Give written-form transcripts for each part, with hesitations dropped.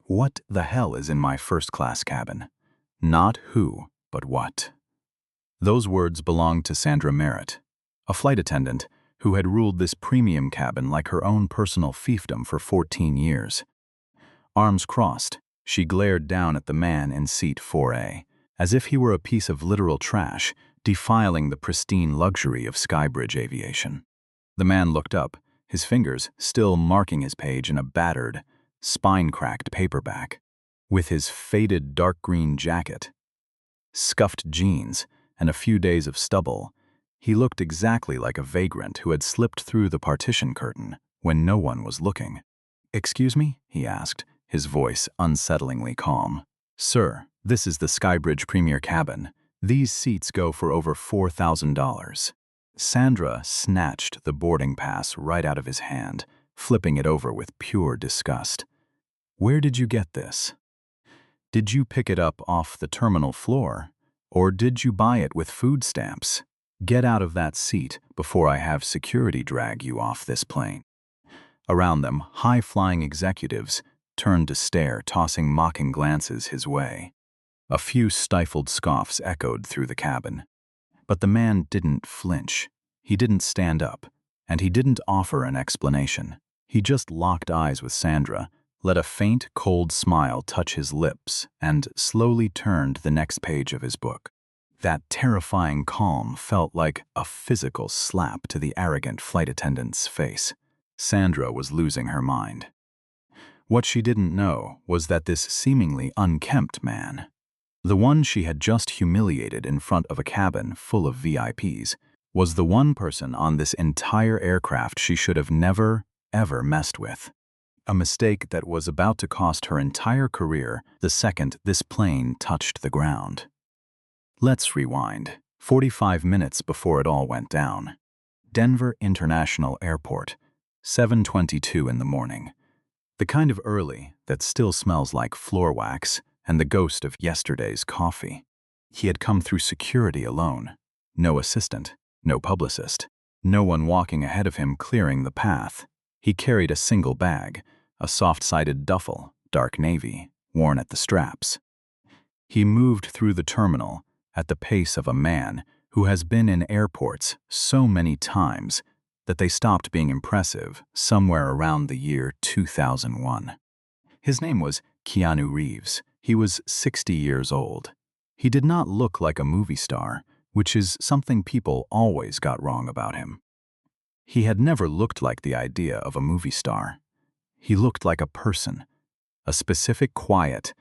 What the hell is in my first-class cabin? Not who, but what. Those words belonged to Sandra Merritt, a flight attendant who had ruled this premium cabin like her own personal fiefdom for 14 years. Arms crossed, she glared down at the man in seat 4A, as if he were a piece of literal trash, defiling the pristine luxury of SkyBridge Aviation. The man looked up, his fingers still marking his page in a battered, spine-cracked paperback. With his faded dark green jacket, scuffed jeans, and a few days of stubble, he looked exactly like a vagrant who had slipped through the partition curtain when no one was looking. "Excuse me?" he asked, his voice unsettlingly calm. "Sir, this is the SkyBridge Premier Cabin. These seats go for over $4,000. Sandra snatched the boarding pass right out of his hand, flipping it over with pure disgust. "Where did you get this? Did you pick it up off the terminal floor? Or did you buy it with food stamps? Get out of that seat before I have security drag you off this plane." Around them, high-flying executives turned to stare, tossing mocking glances his way. A few stifled scoffs echoed through the cabin. But the man didn't flinch. He didn't stand up, and he didn't offer an explanation. He just locked eyes with Sandra, let a faint, cold smile touch his lips, and slowly turned the next page of his book. That terrifying calm felt like a physical slap to the arrogant flight attendant's face. Sandra was losing her mind. What she didn't know was that this seemingly unkempt man, the one she had just humiliated in front of a cabin full of VIPs, was the one person on this entire aircraft she should have never, ever messed with. A mistake that was about to cost her entire career the second this plane touched the ground. Let's rewind. 45 minutes before it all went down. Denver International Airport, 7:22 in the morning. The kind of early that still smells like floor wax and the ghost of yesterday's coffee. He had come through security alone. No assistant, no publicist, no one walking ahead of him clearing the path. He carried a single bag, a soft-sided duffel, dark navy, worn at the straps. He moved through the terminal at the pace of a man who has been in airports so many times that they stopped being impressive somewhere around the year 2001. His name was Keanu Reeves. He was 60 years old. He did not look like a movie star, which is something people always got wrong about him. He had never looked like the idea of a movie star. He looked like a person, a specific, quiet,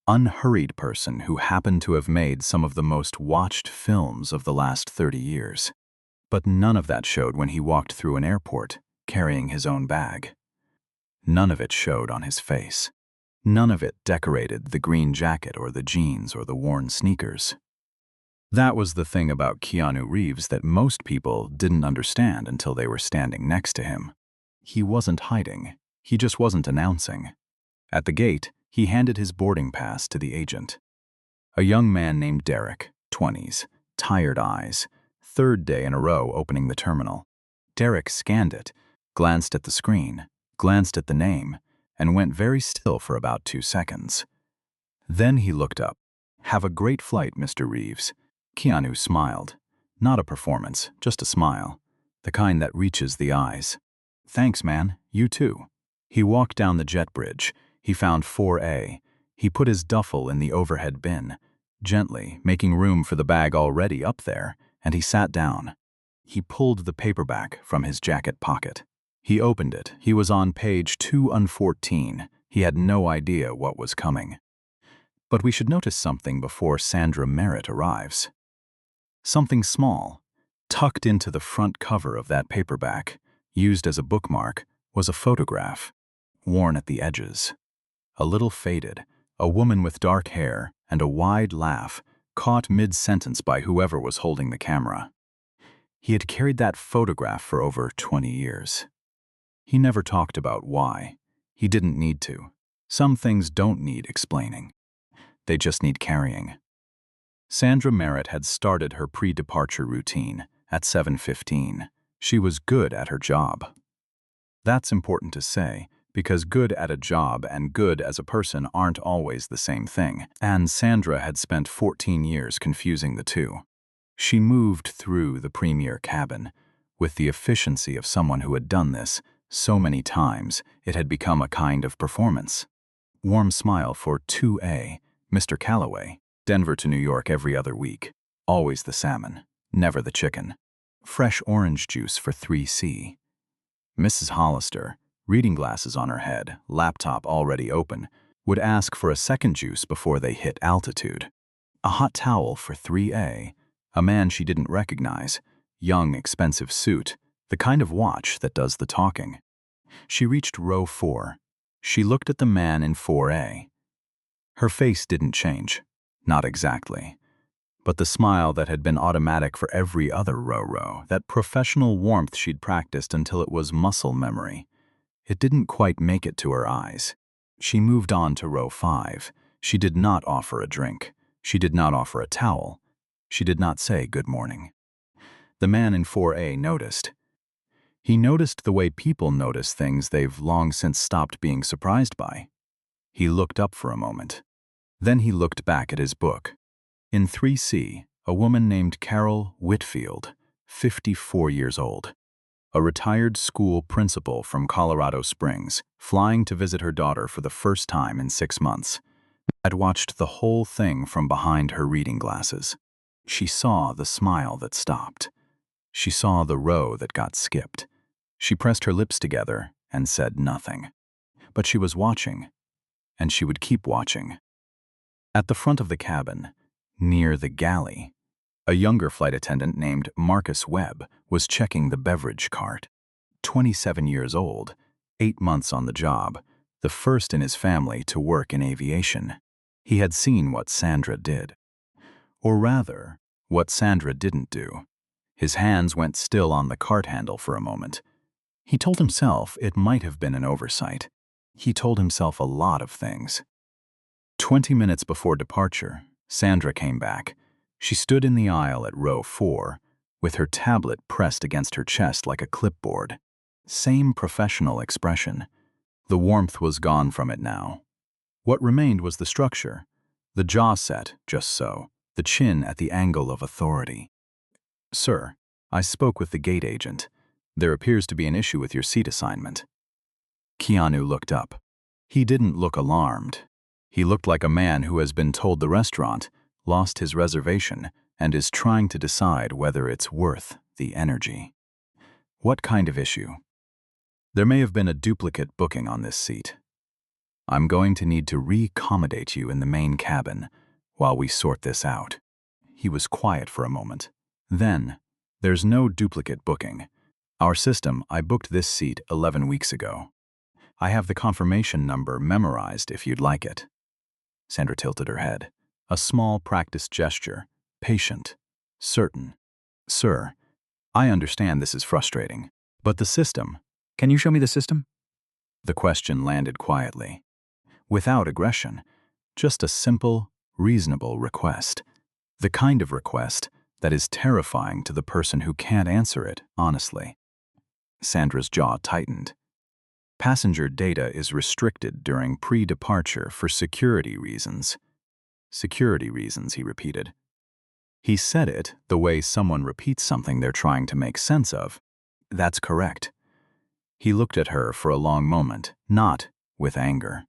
unhurried person who happened to have made some of the most watched films of the last 30 years. But none of that showed when he walked through an airport, carrying his own bag. None of it showed on his face. None of it decorated the green jacket or the jeans or the worn sneakers. That was the thing about Keanu Reeves that most people didn't understand until they were standing next to him. He wasn't hiding. He just wasn't announcing. At the gate, he handed his boarding pass to the agent. A young man named Derek, 20s, tired eyes, third day in a row opening the terminal. Derek scanned it, glanced at the screen, glanced at the name, and went very still for about 2 seconds. Then he looked up. "Have a great flight, Mr. Reeves." Keanu smiled. Not a performance, just a smile. The kind that reaches the eyes. "Thanks, man. You too." He walked down the jet bridge. He found 4A. He put his duffel in the overhead bin, gently making room for the bag already up there, and he sat down. He pulled the paperback from his jacket pocket. He opened it. He was on page 214. He had no idea what was coming. But we should notice something before Sandra Merritt arrives. Something small, tucked into the front cover of that paperback, used as a bookmark, was a photograph, worn at the edges. A little faded, a woman with dark hair and a wide laugh, caught mid-sentence by whoever was holding the camera. He had carried that photograph for over 20 years. He never talked about why. He didn't need to. Some things don't need explaining. They just need carrying. Sandra Merritt had started her pre-departure routine at 7:15. She was good at her job. That's important to say because good at a job and good as a person aren't always the same thing, and Sandra had spent 14 years confusing the two. She moved through the premier cabin with the efficiency of someone who had done this so many times it had become a kind of performance. Warm smile for 2A, Mr. Calloway, Denver to New York every other week. Always the salmon, never the chicken. Fresh orange juice for 3C. Mrs. Hollister, reading glasses on her head, laptop already open, would ask for a second juice before they hit altitude. A hot towel for 3A, a man she didn't recognize, young, expensive suit, the kind of watch that does the talking. She reached row 4. She looked at the man in 4A. Her face didn't change, not exactly. But the smile that had been automatic for every other row, that professional warmth she'd practiced until it was muscle memory, it didn't quite make it to her eyes. She moved on to row 5. She did not offer a drink. She did not offer a towel. She did not say good morning. The man in 4A noticed. He noticed the way people notice things they've long since stopped being surprised by. He looked up for a moment. Then he looked back at his book. In 3C, a woman named Carol Whitfield, 54 years old, a retired school principal from Colorado Springs, flying to visit her daughter for the first time in 6 months, had watched the whole thing from behind her reading glasses. She saw the smile that stopped. She saw the row that got skipped. She pressed her lips together and said nothing. But she was watching, and she would keep watching. At the front of the cabin, near the galley, a younger flight attendant named Marcus Webb was checking the beverage cart. 27 years old, 8 months on the job, the first in his family to work in aviation. He had seen what Sandra did. Or rather, what Sandra didn't do. His hands went still on the cart handle for a moment. He told himself it might have been an oversight. He told himself a lot of things. 20 minutes before departure, Sandra came back. She stood in the aisle at row 4, with her tablet pressed against her chest like a clipboard. Same professional expression. The warmth was gone from it now. What remained was the structure. The jaw set, just so, the chin at the angle of authority. "Sir, I spoke with the gate agent. There appears to be an issue with your seat assignment." Keanu looked up. He didn't look alarmed. He looked like a man who has been told the restaurant, lost his reservation, and is trying to decide whether it's worth the energy. "What kind of issue?" "There may have been a duplicate booking on this seat. I'm going to need to re-accommodate you in the main cabin while we sort this out." He was quiet for a moment. Then, "There's no duplicate booking. Our system, I booked this seat 11 weeks ago. I have the confirmation number memorized if you'd like it." Sandra tilted her head. A small practiced gesture, patient, certain. "Sir, I understand this is frustrating, but the system—" "Can you show me the system?" The question landed quietly. Without aggression, just a simple, reasonable request. The kind of request that is terrifying to the person who can't answer it honestly. Sandra's jaw tightened. "Passenger data is restricted during pre-departure for security reasons." "Security reasons," he repeated. He said it the way someone repeats something they're trying to make sense of. "That's correct." He looked at her for a long moment, not with anger.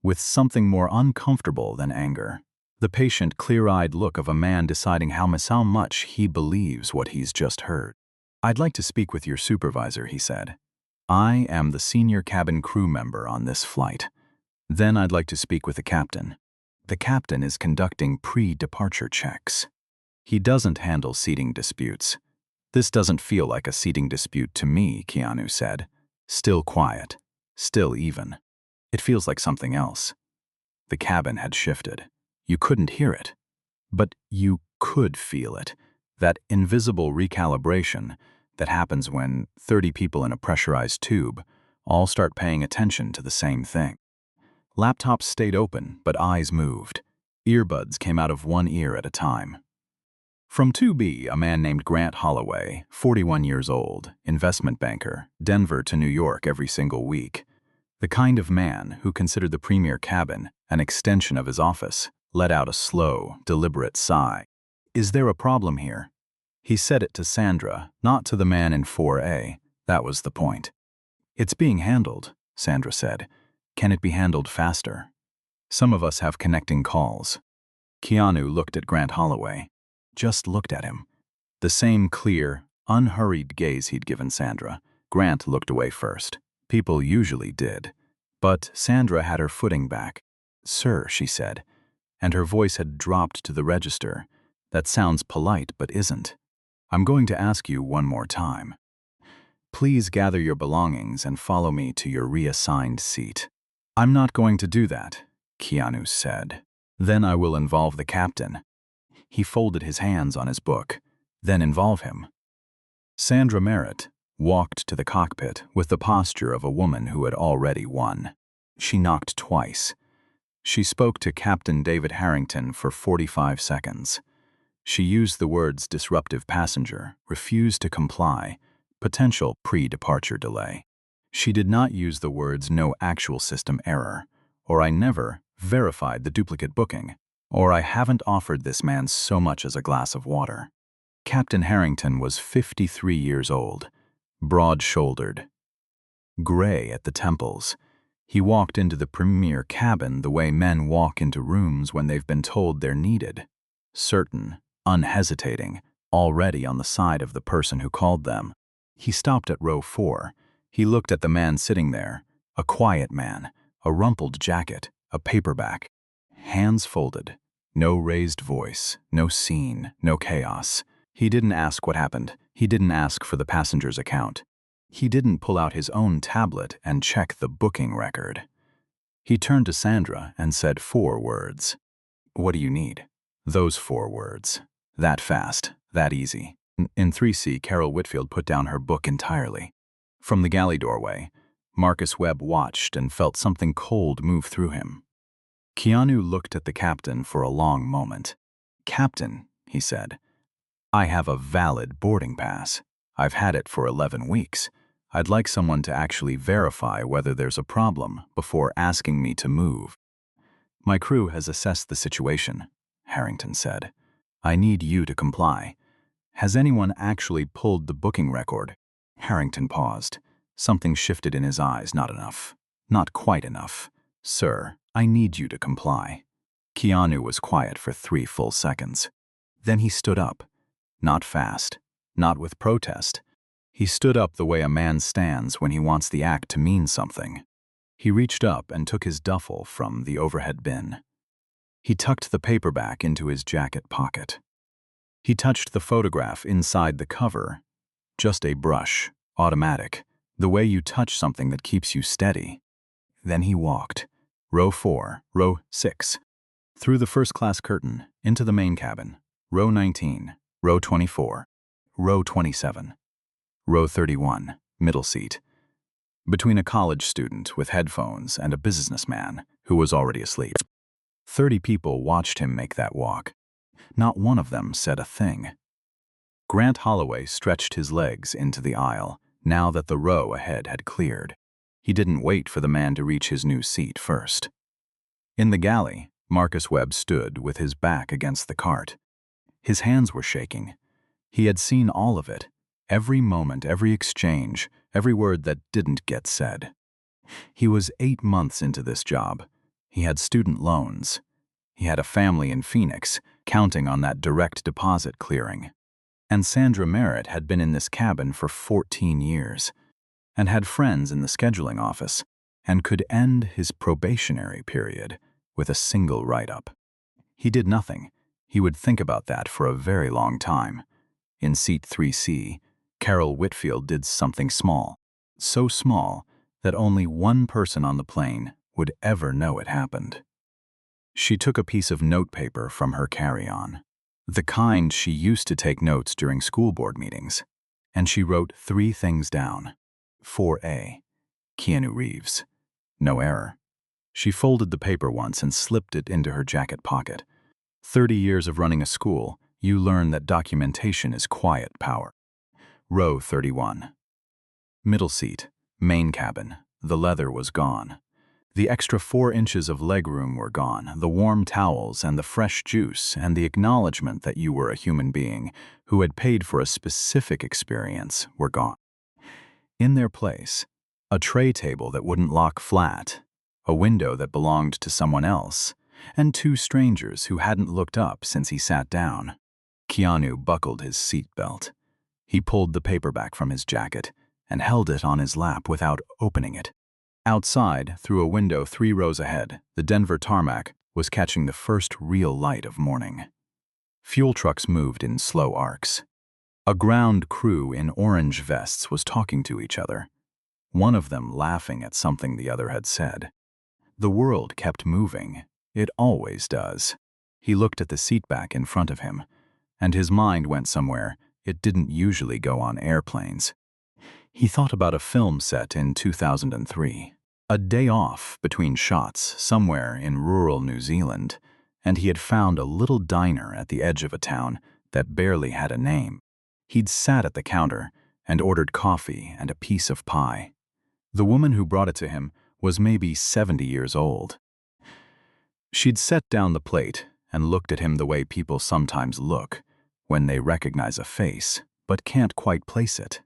With something more uncomfortable than anger. The patient, clear-eyed look of a man deciding how much he believes what he's just heard. "I'd like to speak with your supervisor," he said. "I am the senior cabin crew member on this flight. Then I'd like to speak with the captain. The captain is conducting pre-departure checks. He doesn't handle seating disputes." "This doesn't feel like a seating dispute to me," Keanu said. Still quiet, still even. "It feels like something else." The cabin had shifted. You couldn't hear it, but you could feel it. That invisible recalibration that happens when 30 people in a pressurized tube all start paying attention to the same thing. Laptops stayed open, but eyes moved. Earbuds came out of one ear at a time. From 2B, a man named Grant Holloway, 41 years old, investment banker, Denver to New York every single week. The kind of man who considered the premier cabin an extension of his office let out a slow, deliberate sigh. "Is there a problem here?" He said it to Sandra, not to the man in 4A. That was the point. "It's being handled," Sandra said. "Can it be handled faster?" "Some of us have connecting calls." Keanu looked at Grant Holloway. Just looked at him. The same clear, unhurried gaze he'd given Sandra. Grant looked away first. People usually did. But Sandra had her footing back. "Sir," she said, and her voice had dropped to the register. "That sounds polite, but isn't. I'm going to ask you one more time. Please gather your belongings and follow me to your reassigned seat." "I'm not going to do that," Keanu said. "Then I will involve the captain." He folded his hands on his book. "Then involve him." Sandra Merritt walked to the cockpit with the posture of a woman who had already won. She knocked twice. She spoke to Captain David Harrington for 45 seconds. She used the words disruptive passenger, refused to comply, potential pre-departure delay. She did not use the words no actual system error, or I never verified the duplicate booking, or I haven't offered this man so much as a glass of water. Captain Harrington was 53 years old, broad-shouldered, gray at the temples. He walked into the premier cabin the way men walk into rooms when they've been told they're needed. Certain, unhesitating, already on the side of the person who called them. He stopped at row 4. He looked at the man sitting there, a quiet man, a rumpled jacket, a paperback. Hands folded, no raised voice, no scene, no chaos. He didn't ask what happened. He didn't ask for the passenger's account. He didn't pull out his own tablet and check the booking record. He turned to Sandra and said 4 words. "What do you need?" Those 4 words. That fast, that easy. In 3C, Carol Whitfield put down her book entirely. From the galley doorway, Marcus Webb watched and felt something cold move through him. Keanu looked at the captain for a long moment. "Captain," he said, "I have a valid boarding pass. I've had it for 11 weeks. I'd like someone to actually verify whether there's a problem before asking me to move." "My crew has assessed the situation," Harrington said. "I need you to comply. Has anyone actually pulled the booking record?" Harrington paused. Something shifted in his eyes. "Not enough. Not quite enough. Sir, I need you to comply." Keanu was quiet for 3 full seconds. Then he stood up. Not fast, not with protest. He stood up the way a man stands when he wants the act to mean something. He reached up and took his duffel from the overhead bin. He tucked the paperback into his jacket pocket. He touched the photograph inside the cover. Just a brush, automatic, the way you touch something that keeps you steady. Then he walked. Row 4, row 6. Through the first-class curtain, into the main cabin. Row 19, row 24, row 27, row 31, middle seat. Between a college student with headphones and a businessman who was already asleep. 30 people watched him make that walk. Not one of them said a thing. Grant Holloway stretched his legs into the aisle, now that the row ahead had cleared. He didn't wait for the man to reach his new seat first. In the galley, Marcus Webb stood with his back against the cart. His hands were shaking. He had seen all of it, every moment, every exchange, every word that didn't get said. He was 8 months into this job. He had student loans. He had a family in Phoenix, counting on that direct deposit clearing. And Sandra Merritt had been in this cabin for 14 years, and had friends in the scheduling office, and could end his probationary period with a single write-up. He did nothing. He would think about that for a very long time. In seat 3C, Carol Whitfield did something small, so small that only one person on the plane would ever know it happened. She took a piece of notepaper from her carry-on, the kind she used to take notes during school board meetings, and she wrote 3 things down. 4A, Keanu Reeves. No error. She folded the paper once and slipped it into her jacket pocket. 30 years of running a school, you learn that documentation is quiet power. Row 31. Middle seat, main cabin, The leather was gone. The extra 4 inches of legroom were gone, the warm towels and the fresh juice and the acknowledgement that you were a human being who had paid for a specific experience were gone. In their place, a tray table that wouldn't lock flat, a window that belonged to someone else, and 2 strangers who hadn't looked up since he sat down. Keanu buckled his seatbelt. He pulled the paperback from his jacket and held it on his lap without opening it. Outside, through a window 3 rows ahead, the Denver tarmac was catching the first real light of morning. Fuel trucks moved in slow arcs. A ground crew in orange vests was talking to each other, one of them laughing at something the other had said. The world kept moving. It always does. He looked at the seatback in front of him, and his mind went somewhere it didn't usually go on airplanes. He thought about a film set in 2003. A day off between shots somewhere in rural New Zealand, and he had found a little diner at the edge of a town that barely had a name. He'd sat at the counter and ordered coffee and a piece of pie. The woman who brought it to him was maybe 70 years old. She'd set down the plate and looked at him the way people sometimes look when they recognize a face but can't quite place it.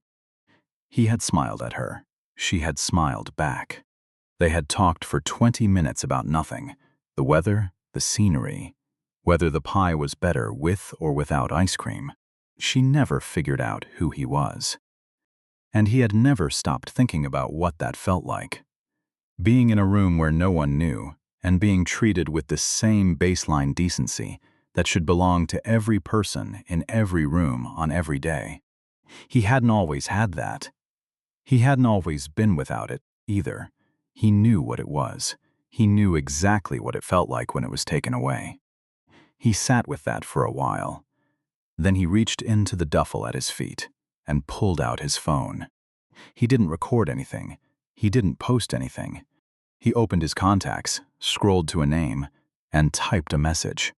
He had smiled at her. She had smiled back. They had talked for 20 minutes about nothing: the weather, the scenery, whether the pie was better with or without ice cream. She never figured out who he was. And he had never stopped thinking about what that felt like. Being in a room where no one knew, and being treated with the same baseline decency that should belong to every person in every room on every day. He hadn't always had that. He hadn't always been without it, either. He knew what it was. He knew exactly what it felt like when it was taken away. He sat with that for a while. Then he reached into the duffel at his feet and pulled out his phone. He didn't record anything. He didn't post anything. He opened his contacts, scrolled to a name, and typed a message.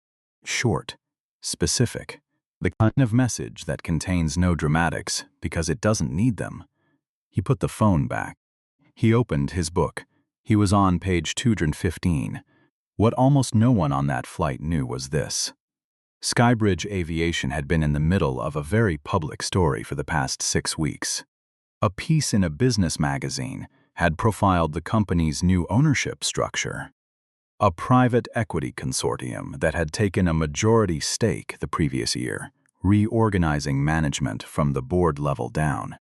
Short, specific, the kind of message that contains no dramatics because it doesn't need them. He put the phone back. He opened his book. He was on page 215. What almost no one on that flight knew was this: SkyBridge Aviation had been in the middle of a very public story for the past 6 weeks. A piece in a business magazine had profiled the company's new ownership structure. A private equity consortium that had taken a majority stake the previous year, reorganizing management from the board level down.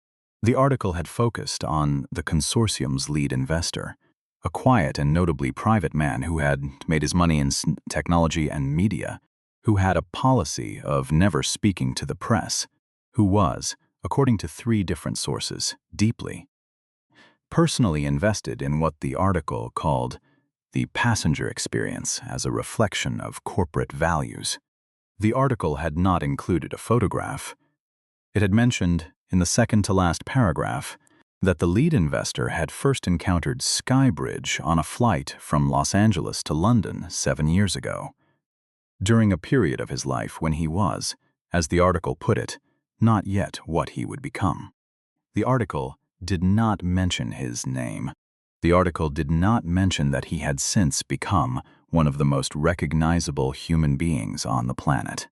The article had focused on the consortium's lead investor, a quiet and notably private man who had made his money in technology and media, who had a policy of never speaking to the press, who was, according to 3 different sources, deeply, personally invested in what the article called the passenger experience as a reflection of corporate values. The article had not included a photograph. It had mentioned, in the second-to-last paragraph, that the lead investor had first encountered SkyBridge on a flight from Los Angeles to London 7 years ago, during a period of his life when he was, as the article put it, not yet what he would become. The article did not mention his name. The article did not mention that he had since become one of the most recognizable human beings on the planet.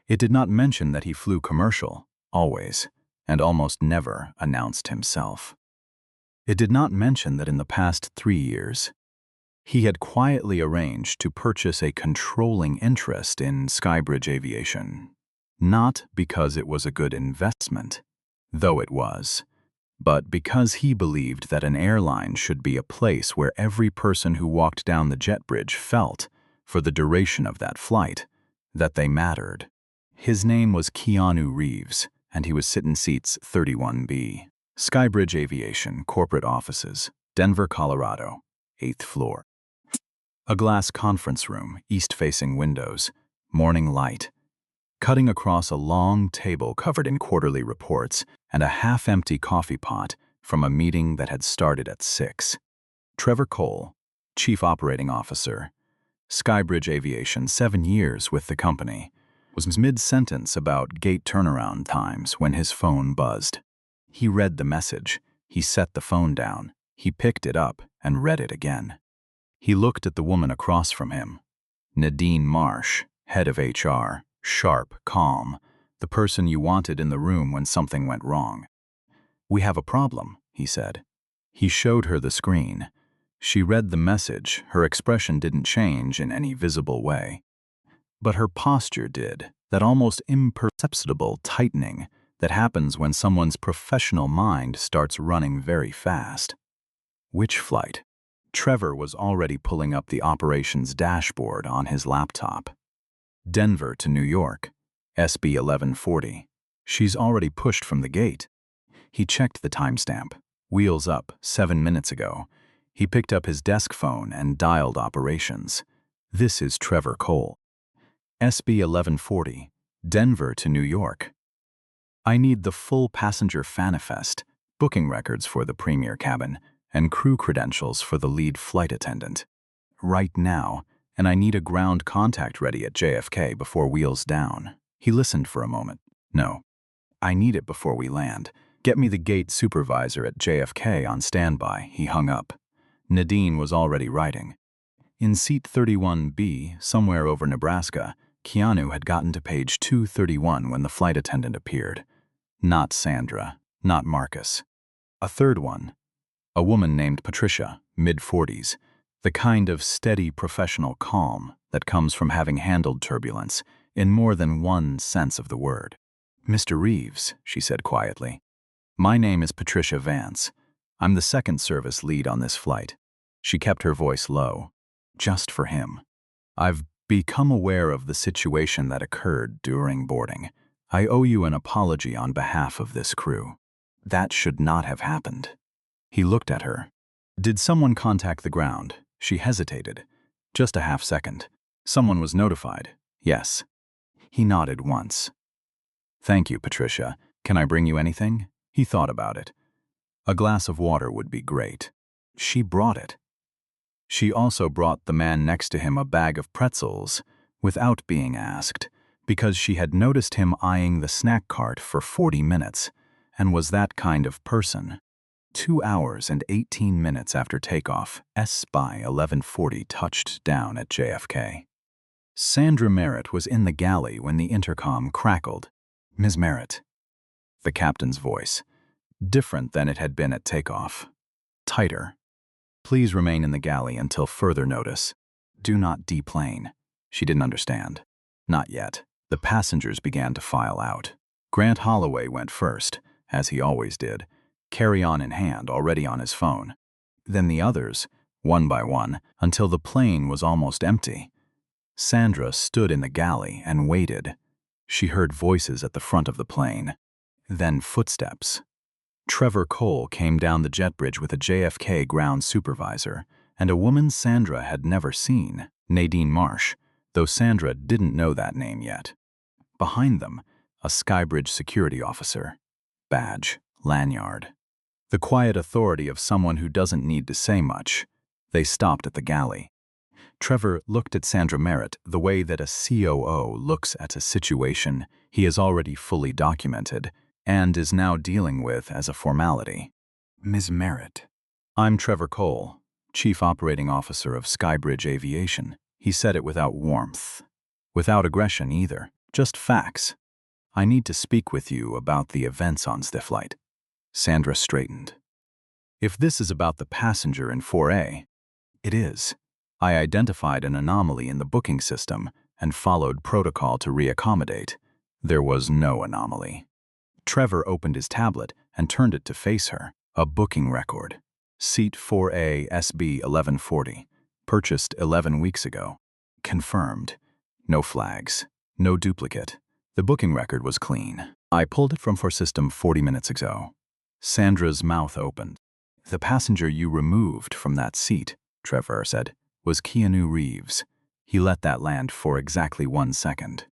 It did not mention that he flew commercial, always, and almost never announced himself. It did not mention that in the past 3 years, he had quietly arranged to purchase a controlling interest in SkyBridge Aviation, not because it was a good investment, though it was, but because he believed that an airline should be a place where every person who walked down the jet bridge felt, for the duration of that flight, that they mattered. His name was Keanu Reeves, and he was sitting seats 31B. SkyBridge Aviation, corporate offices, Denver, Colorado, 8th floor. A glass conference room, east-facing windows, morning light, cutting across a long table covered in quarterly reports and a half-empty coffee pot from a meeting that had started at 6. Trevor Cole, Chief Operating Officer, SkyBridge Aviation, 7 years with the company, was mid-sentence about gate turnaround times when his phone buzzed. He read the message. He set the phone down. He picked it up and read it again. He looked at the woman across from him. Nadine Marsh, head of HR, sharp, calm, the person you wanted in the room when something went wrong. "We have a problem," he said. He showed her the screen. She read the message. Her expression didn't change in any visible way. But her posture did, that almost imperceptible tightening that happens when someone's professional mind starts running very fast. Which flight? Trevor was already pulling up the operations dashboard on his laptop. Denver to New York, SB 1140. She's already pushed from the gate. He checked the timestamp. Wheels up, 7 minutes ago. He picked up his desk phone and dialed operations. This is Trevor Cole. SB 1140, Denver to New York. I need the full passenger manifest, booking records for the premier cabin, and crew credentials for the lead flight attendant. Right now, and I need a ground contact ready at JFK before wheels down. He listened for a moment. No, I need it before we land. Get me the gate supervisor at JFK on standby. He hung up. Nadine was already writing. In seat 31B, somewhere over Nebraska, Keanu had gotten to page 231 when the flight attendant appeared. Not Sandra, not Marcus. A third one. A woman named Patricia, mid-40s, the kind of steady professional calm that comes from having handled turbulence in more than one sense of the word. "Mr. Reeves," she said quietly. "My name is Patricia Vance. I'm the second service lead on this flight." She kept her voice low. "Just for him. I've become aware of the situation that occurred during boarding. I owe you an apology on behalf of this crew. That should not have happened." He looked at her. "Did someone contact the ground?" She hesitated. Just a half second. "Someone was notified." "Yes." He nodded once. "Thank you, Patricia. Can I bring you anything?" He thought about it. A glass of water would be great. She brought it. She also brought the man next to him a bag of pretzels, without being asked, because she had noticed him eyeing the snack cart for 40 minutes, and was that kind of person. 2 hours and 18 minutes after takeoff, SBY 1140 touched down at JFK. Sandra Merritt was in the galley when the intercom crackled. "Ms. Merritt." The captain's voice. Different than it had been at takeoff. Tighter. "Please remain in the galley until further notice. Do not deplane." She didn't understand. Not yet. The passengers began to file out. Grant Holloway went first, as he always did, carry-on in hand, already on his phone. Then the others, one by one, until the plane was almost empty. Sandra stood in the galley and waited. She heard voices at the front of the plane. Then footsteps. Trevor Cole came down the jet bridge with a JFK ground supervisor, and a woman Sandra had never seen, Nadine Marsh, though Sandra didn't know that name yet. Behind them, a SkyBridge security officer. Badge, lanyard. The quiet authority of someone who doesn't need to say much. They stopped at the galley. Trevor looked at Sandra Merritt the way that a COO looks at a situation he has already fully documented and is now dealing with as a formality. "Ms. Merritt." "I'm Trevor Cole, Chief Operating Officer of SkyBridge Aviation." He said it without warmth. Without aggression either, just facts. "I need to speak with you about the events on the flight." Sandra straightened. "If this is about the passenger in 4A, it is. I identified an anomaly in the booking system and followed protocol to reaccommodate. There was no anomaly." Trevor opened his tablet and turned it to face her. A booking record. Seat 4A SB 1140. Purchased 11 weeks ago. Confirmed. No flags. No duplicate. The booking record was clean. I pulled it from for system 40 minutes ago. Sandra's mouth opened. "The passenger you removed from that seat," Trevor said, "was Keanu Reeves. He let that land for exactly 1 second.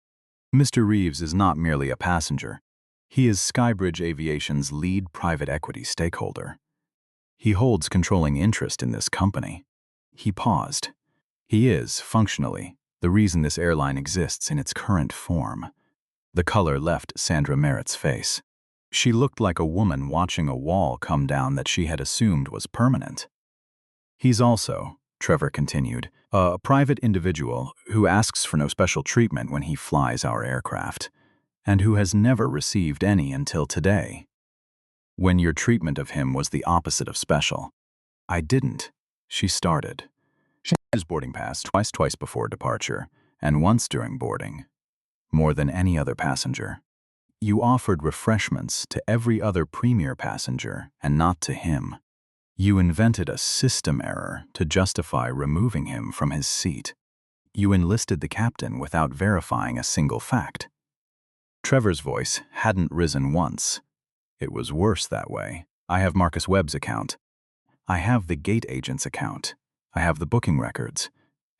Mr. Reeves is not merely a passenger. He is SkyBridge Aviation's lead private equity stakeholder. He holds controlling interest in this company." He paused. "He is, functionally, the reason this airline exists in its current form." The color left Sandra Merritt's face. She looked like a woman watching a wall come down that she had assumed was permanent. He's also, Trevor continued, a private individual who asks for no special treatment when he flies our aircraft, and who has never received any until today. When your treatment of him was the opposite of special. I didn't, she started. She had his boarding pass twice before departure, and once during boarding. More than any other passenger. You offered refreshments to every other premier passenger and not to him. You invented a system error to justify removing him from his seat. You enlisted the captain without verifying a single fact. Trevor's voice hadn't risen once. It was worse that way. I have Marcus Webb's account. I have the gate agent's account. I have the booking records.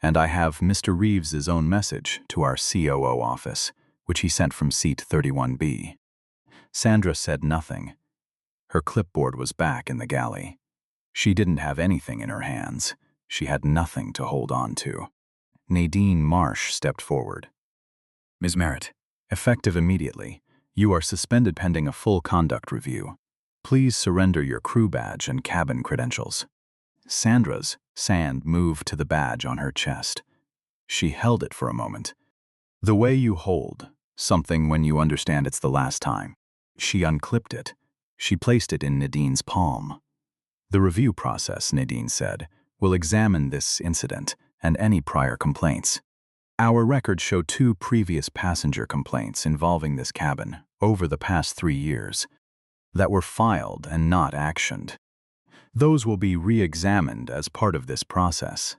And I have Mr. Reeves's own message to our COO office, which he sent from seat 31B. Sandra said nothing. Her clipboard was back in the galley. She didn't have anything in her hands. She had nothing to hold on to. Nadine Marsh stepped forward. Ms. Merritt, effective immediately, you are suspended pending a full conduct review. Please surrender your crew badge and cabin credentials. Sandra's hand moved to the badge on her chest. She held it for a moment. The way you hold something when you understand it's the last time. She unclipped it. She placed it in Nadine's palm. The review process, Nadine said, will examine this incident and any prior complaints. Our records show 2 previous passenger complaints involving this cabin over the past 3 years that were filed and not actioned. Those will be re-examined as part of this process.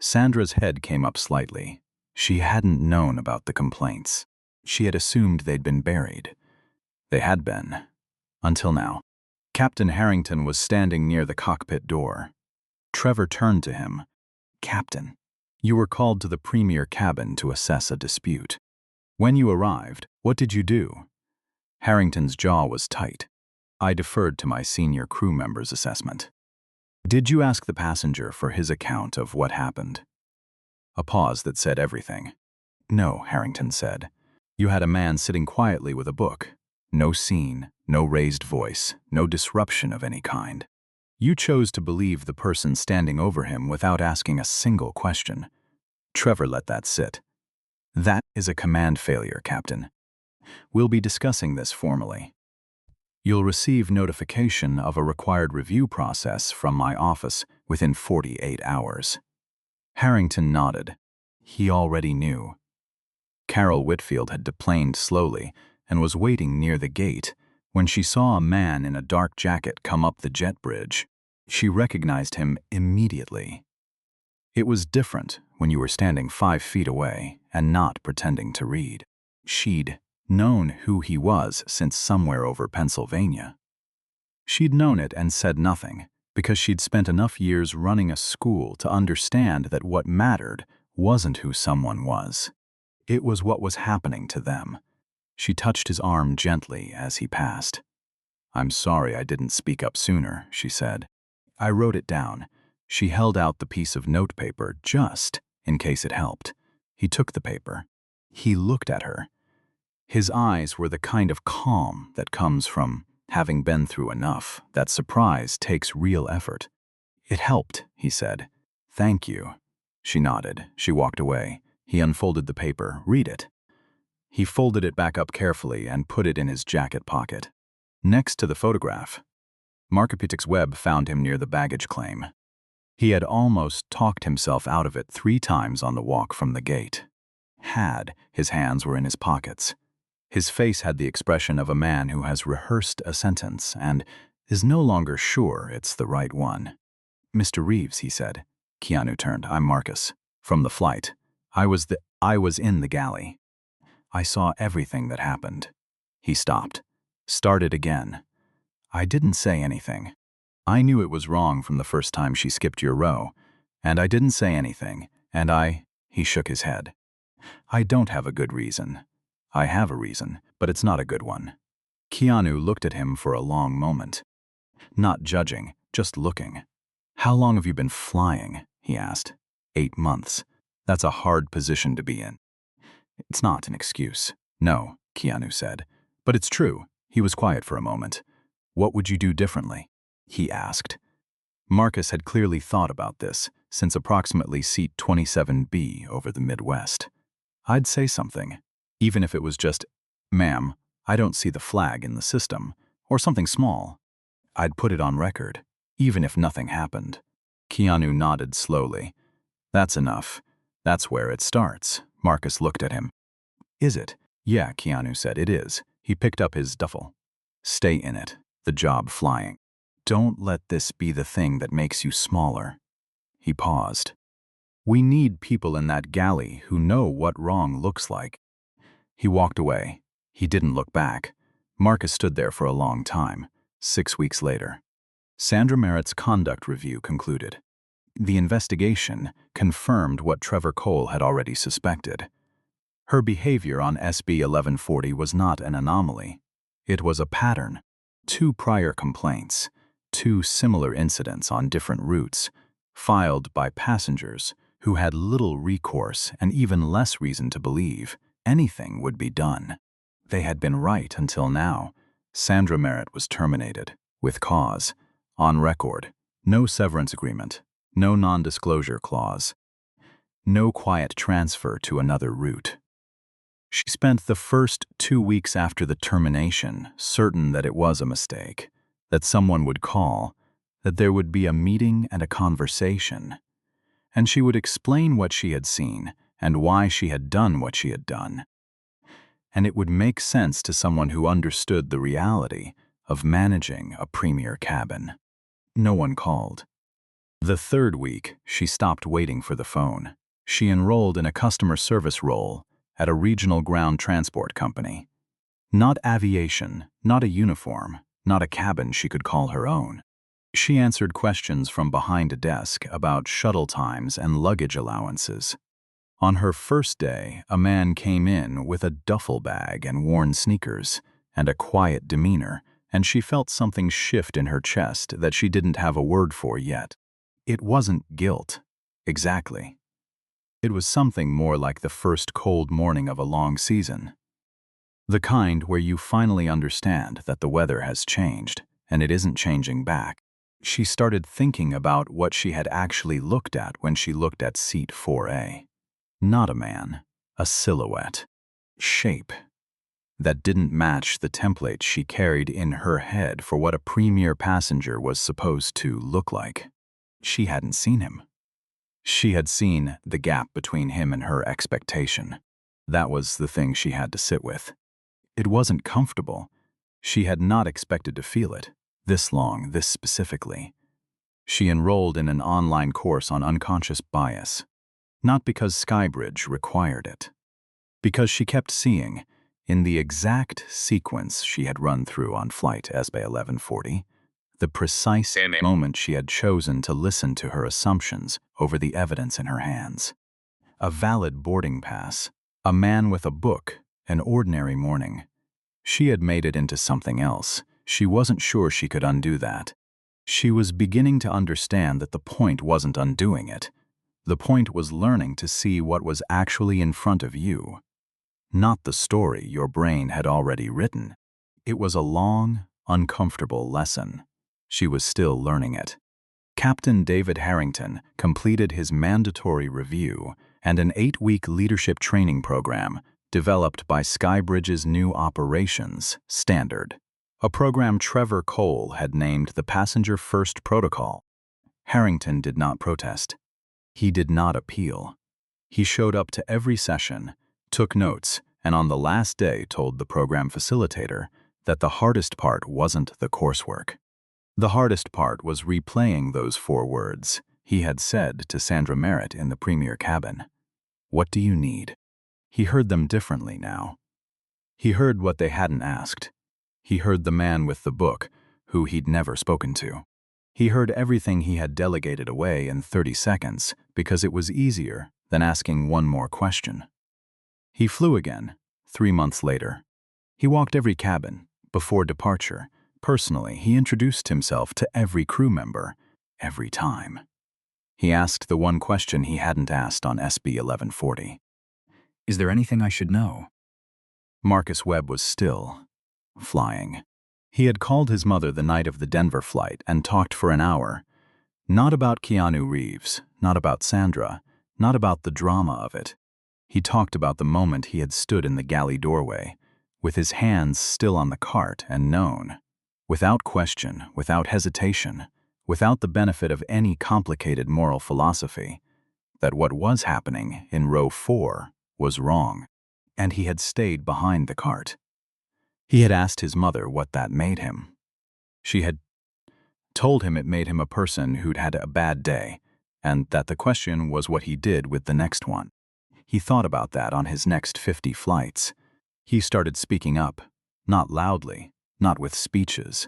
Sandra's head came up slightly. She hadn't known about the complaints. She had assumed they'd been buried. They had been. Until now. Captain Harrington was standing near the cockpit door. Trevor turned to him. Captain, you were called to the premier cabin to assess a dispute. When you arrived, what did you do? Harrington's jaw was tight. I deferred to my senior crew member's assessment. Did you ask the passenger for his account of what happened? A pause that said everything. No, Harrington said. You had a man sitting quietly with a book. No scene, no raised voice, no disruption of any kind. You chose to believe the person standing over him without asking a single question. Trevor let that sit. That is a command failure, Captain. We'll be discussing this formally. You'll receive notification of a required review process from my office within 48 hours. Harrington nodded. He already knew. Carol Whitfield had deplaned slowly and was waiting near the gate when she saw a man in a dark jacket come up the jet bridge. She recognized him immediately. It was different when you were standing 5 feet away and not pretending to read. She'd known who he was since somewhere over Pennsylvania. She'd known it and said nothing because she'd spent enough years running a school to understand that what mattered wasn't who someone was. It was what was happening to them. She touched his arm gently as he passed. I'm sorry I didn't speak up sooner, she said. I wrote it down. She held out the piece of notepaper just in case it helped. He took the paper. He looked at her. His eyes were the kind of calm that comes from having been through enough. That surprise takes real effort. It helped, he said. Thank you. She nodded. She walked away. He unfolded the paper. Read it. He folded it back up carefully and put it in his jacket pocket. Next to the photograph, Marcus Webb found him near the baggage claim. He had almost talked himself out of it 3 times on the walk from the gate. His hands were in his pockets. His face had the expression of a man who has rehearsed a sentence and is no longer sure it's the right one. Mr. Reeves, he said. Keanu turned. I'm Marcus. From the flight. I was in the galley. I saw everything that happened. He stopped. Started again. I didn't say anything. I knew it was wrong from the first time she skipped your row, and I didn't say anything, and he shook his head. I don't have a good reason. I have a reason, but it's not a good one. Keanu looked at him for a long moment. Not judging, just looking. How long have you been flying? He asked. 8 months. That's a hard position to be in. It's not an excuse. No, Keanu said. But it's true. He was quiet for a moment. "What would you do differently?" he asked. Marcus had clearly thought about this since approximately seat 27B over the Midwest. "I'd say something, even if it was just, 'Ma'am, I don't see the flag in the system,' or something small. I'd put it on record, even if nothing happened." Keanu nodded slowly. "That's enough. That's where it starts." Marcus looked at him. "Is it?" "Yeah," Keanu said, "it is." He picked up his duffel. "Stay in it. The job flying. Don't let this be the thing that makes you smaller." He paused. "We need people in that galley who know what wrong looks like." He walked away. He didn't look back. Marcus stood there for a long time. 6 weeks later, Sandra Merritt's conduct review concluded. The investigation confirmed what Trevor Cole had already suspected. Her behavior on SB 1140 was not an anomaly. It was a pattern. 2 prior complaints, 2 similar incidents on different routes, filed by passengers who had little recourse and even less reason to believe anything would be done. They had been right until now. Sandra Merritt was terminated, with cause, on record, no severance agreement, no non-disclosure clause, no quiet transfer to another route. She spent the first 2 weeks after the termination certain that it was a mistake, that someone would call, that there would be a meeting and a conversation, and she would explain what she had seen and why she had done what she had done. And it would make sense to someone who understood the reality of managing a premier cabin. No one called. The 3rd week, she stopped waiting for the phone. She enrolled in a customer service role at a regional ground transport company. Not aviation, not a uniform, not a cabin she could call her own. She answered questions from behind a desk about shuttle times and luggage allowances. On her first day, a man came in with a duffel bag and worn sneakers and a quiet demeanor, and she felt something shift in her chest that she didn't have a word for yet. It wasn't guilt, exactly. It was something more like the first cold morning of a long season. The kind where you finally understand that the weather has changed, and it isn't changing back. She started thinking about what she had actually looked at when she looked at seat 4A. Not a man, a silhouette, shape, that didn't match the template she carried in her head for what a premier passenger was supposed to look like. She hadn't seen him. She had seen the gap between him and her expectation. That was the thing she had to sit with. It wasn't comfortable. She had not expected to feel it, this long, this specifically. She enrolled in an online course on unconscious bias, not because SkyBridge required it, because she kept seeing, in the exact sequence she had run through on flight SB 1140, the precise moment she had chosen to listen to her assumptions over the evidence in her hands. A valid boarding pass, a man with a book, an ordinary morning. She had made it into something else. She wasn't sure she could undo that. She was beginning to understand that the point wasn't undoing it. The point was learning to see what was actually in front of you, not the story your brain had already written. It was a long, uncomfortable lesson. She was still learning it. Captain David Harrington completed his mandatory review and an 8-week leadership training program developed by SkyBridge's new operations standard, a program Trevor Cole had named the Passenger First Protocol. Harrington did not protest. He did not appeal. He showed up to every session, took notes, and on the last day told the program facilitator that the hardest part wasn't the coursework. The hardest part was replaying those 4 words he had said to Sandra Merritt in the premier cabin. "What do you need?" He heard them differently now. He heard what they hadn't asked. He heard the man with the book, who he'd never spoken to. He heard everything he had delegated away in 30 seconds because it was easier than asking one more question. He flew again, 3 months later. He walked every cabin. Before departure, personally, he introduced himself to every crew member, every time. He asked the one question he hadn't asked on SB 1140. "Is there anything I should know?" Marcus Webb was still. flying. He had called his mother the night of the Denver flight and talked for an hour. Not about Keanu Reeves, not about Sandra, not about the drama of it. He talked about the moment he had stood in the galley doorway, with his hands still on the cart and known, without question, without hesitation, without the benefit of any complicated moral philosophy, that what was happening in row 4 was wrong, and he had stayed behind the cart. He had asked his mother what that made him. She had told him it made him a person who'd had a bad day, and that the question was what he did with the next one. He thought about that on his next 50 flights. He started speaking up, not loudly, not with speeches.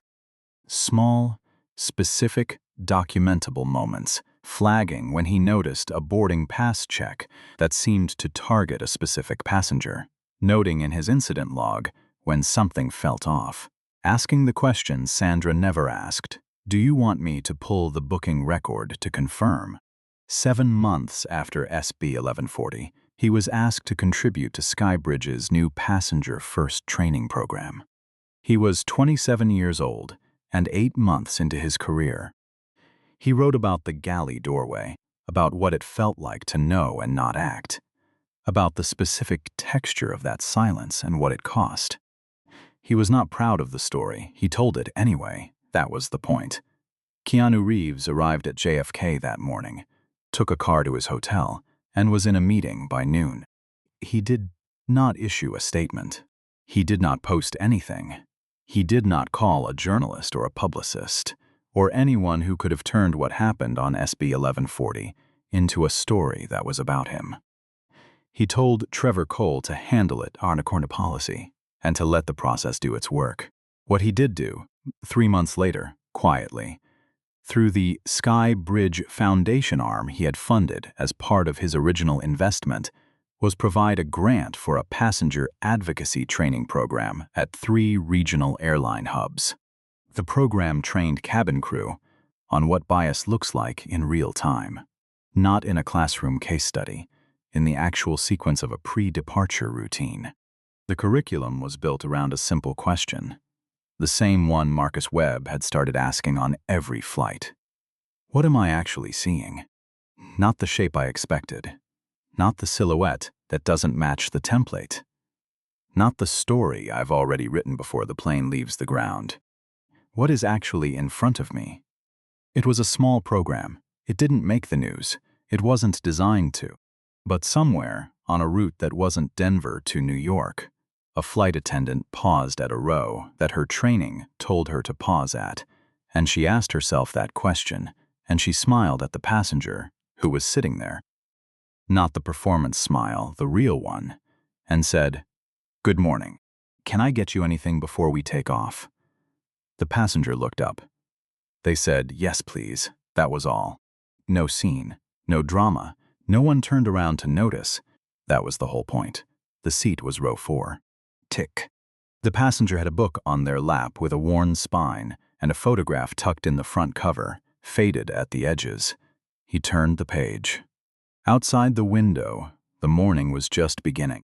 Small, specific, documentable moments, flagging when he noticed a boarding pass check that seemed to target a specific passenger, noting in his incident log when something felt off, asking the question Sandra never asked, "Do you want me to pull the booking record to confirm?" 7 months after SB 1140, he was asked to contribute to SkyBridge's new passenger first training program. He was 27 years old and 8 months into his career. He wrote about the galley doorway, about what it felt like to know and not act, about the specific texture of that silence and what it cost. He was not proud of the story. He told it anyway. That was the point. Keanu Reeves arrived at JFK that morning, took a car to his hotel, and was in a meeting by noon. He did not issue a statement. He did not post anything. He did not call a journalist or a publicist, or anyone who could have turned what happened on SB 1140 into a story that was about him. He told Trevor Cole to handle it on a corner policy and to let the process do its work. What he did do, 3 months later, quietly, through the SkyBridge Foundation arm he had funded as part of his original investment, was provide a grant for a passenger advocacy training program at 3 regional airline hubs. The program trained cabin crew on what bias looks like in real time, not in a classroom case study, in the actual sequence of a pre-departure routine. The curriculum was built around a simple question, the same one Marcus Webb had started asking on every flight. What am I actually seeing? Not the shape I expected, not the silhouette that doesn't match the template, not the story I've already written before the plane leaves the ground. What is actually in front of me? It was a small program. It didn't make the news. It wasn't designed to. But somewhere, on a route that wasn't Denver to New York, a flight attendant paused at a row that her training told her to pause at, and she asked herself that question, and she smiled at the passenger who was sitting there. Not the performance smile, the real one, and said, "Good morning. Can I get you anything before we take off?" The passenger looked up. They said, "Yes, please." That was all. No scene, no drama. No one turned around to notice. That was the whole point. The seat was row 4. Tick. The passenger had a book on their lap with a worn spine and a photograph tucked in the front cover, faded at the edges. He turned the page. Outside the window, the morning was just beginning.